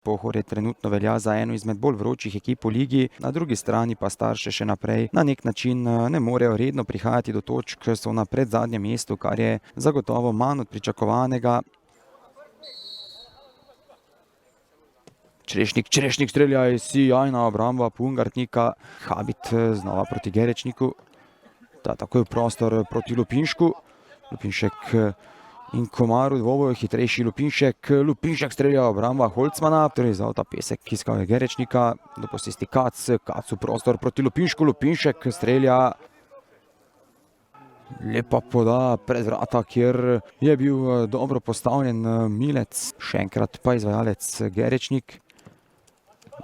Pohorje trenutno velja za eno izmed bolj vročih ekip v ligi, na drugi strani pa Starše še naprej na nek način ne morejo redno prihajati do točk, so na predzadnjem mestu, kar je zagotovo manj od pričakovanega. Čerešnik strelja, sijajna obramba Pungartnika. Habit znova proti Gerečniku. Ta takoj v prostor proti Lupinšku. Lupinšek in Komar v dvoboju, hitrejši Lupinšek strelja obramba Holcmana, torej za ta pesek iskal je Gerečnika, dopustisti Kac v prostor proti Lupinšku, Lupinšek strelja. Lepa podaja pred vrata, kjer je bil dobro postavljen Milec, še enkrat pa izvajalec Gerečnik.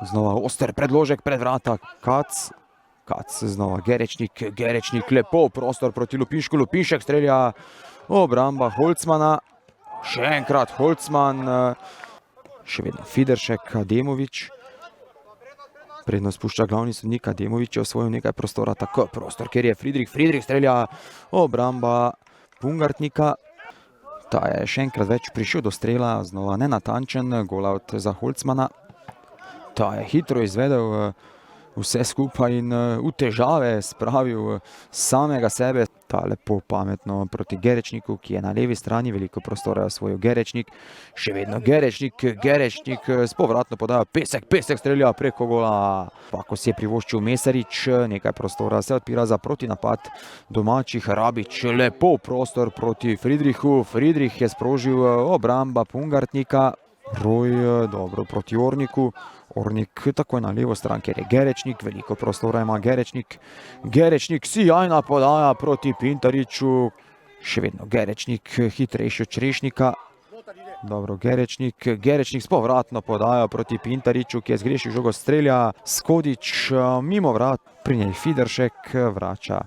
Znova oster predložek pred vrata, Kac znova Gerečnik lepo v prostor proti Lupinšku, Lupinšek strelja. Obramba Holcmana, še enkrat Holcman, še vedno Fideršek, Ademovič. Prednost pušča glavni sodnik, Ademovič je osvojil nekaj prostora, tako prostor, kjer je Friedrich strelja. Obramba Pungartnika, ta je še enkrat več prišel do strela, znova nenatančen, golavt za Holcmana. Ta je hitro izvedel vse skupaj in v težave spravil samega sebe. Ta lepo pametno proti Gerečniku, ki je na levi strani, veliko prostora osvojil Gerečnik. Še vedno Gerečnik s povratno podajo, pesek strelja preko gola. Pa ko si je privoščil Mesarič, nekaj prostora se odpira za protinapad domačih. Rabič lepo prostor proti Friedrichu, Friedrich je sprožil, obramba Pungartnika. Roj dobro proti Orniku. Ornik takoj na levo stran, kjer je Gerečnik, veliko prostora ima Gerečnik. Gerečnik, sijajna podaja proti Pintariču. Še vedno Gerečnik, hitrejši od Čerešnika. Dobro, Gerečnik s povratno podajo proti Pintariču, ki je zgrešil žogo, strelja. Skodič mimo vrat, pri njej Fideršek vrača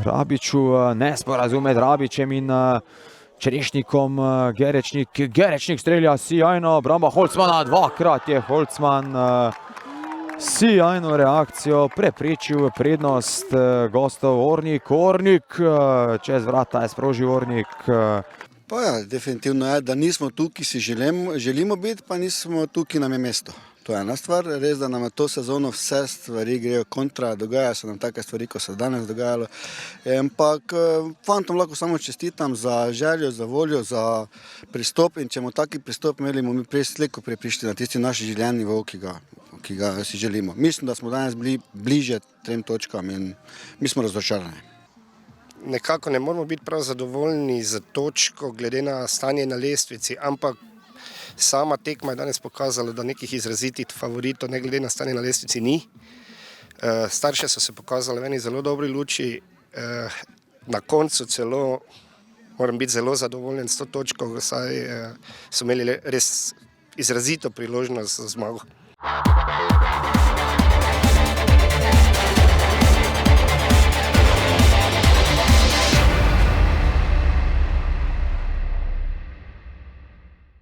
Rabiču. Nesporazum med Rabičem in Čerešnikom. Gerečnik strelja, sijajno obramba Holcmana, dvakrat je Holcman sijajno reakcijo preprečil prednost gostov. Ornik, čez vrata je sprožil Ornik. Pa ja, definitivno je, da nismo tu, ki si želimo biti, pa nismo tu, ki nam je mesto. To je ena stvar, res, da nam to sezono vse stvari grejo kontra, dogajajo se nam take stvari, ko se danes dogajalo. Ampak fantom lahko samo čestitam za željo, za voljo, za pristop, in če bomo taki pristop imeli, bomo mi prej slejko prišli na tisti naš življenji nivo, ki ga si želimo. Mislim, da smo danes bili bliže 3 točkam in mi smo razočarani. Nekako ne moramo biti prav zadovoljni z točko glede na stanje na lestvici, ampak sama tekma je danes pokazala, da nekih izrazitih favoritov ne glede na stanje na lestvici ni. Starše so se pokazali v eni zelo dobri luči, na koncu celo moram biti zelo zadovoljen s to točko, saj so imeli res izrazito priložnost za zmago.